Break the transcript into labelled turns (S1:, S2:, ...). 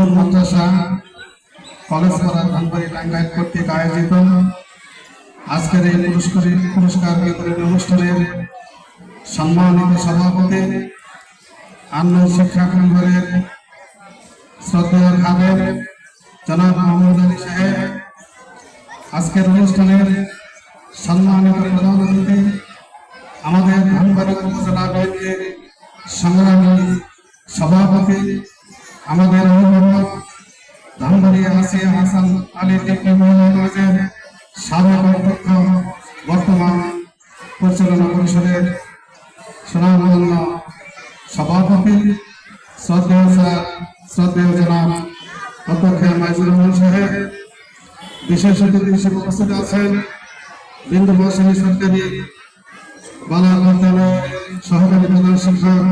S1: নূর মাদ্রাসা college পাড়া ধানবাড়ি টাঙ্গাইল কর্তৃক আয়োজিত আজকের এই পুরস্কার বিতরণ অনুষ্ঠানের সম্মানিত সভাপতি আনোয়ার শিক্ষা পরিবারের শ্রদ্ধেয় খাদেম জনাব মোহাম্মদ আলী সাহেব, আজকের অনুষ্ঠানের সম্মানিত প্রধান অতিথি আমাদের ধানবাড়ি উপজেলা বিএনপির সংগ্রামী সভাপতি আমাদের অভিভাবক ধানবাড়ি আসিয়া হাসান আলী টিপি মহানগরের সাবেক অধ্যক্ষ বর্তমান পরিচালনা পরিষদের সুনামধন্য সভাপতি শ্রদ্ধেয় জনাব অধ্যক্ষ মাইজুর রহমান সাহেব, বিশেষ অতিথি হিসেবে উপস্থিত আছেন বিন্দু মহাশনী সরকারি বাংলা মন্ত্রণালয়ের সহকারী প্রধান শিক্ষক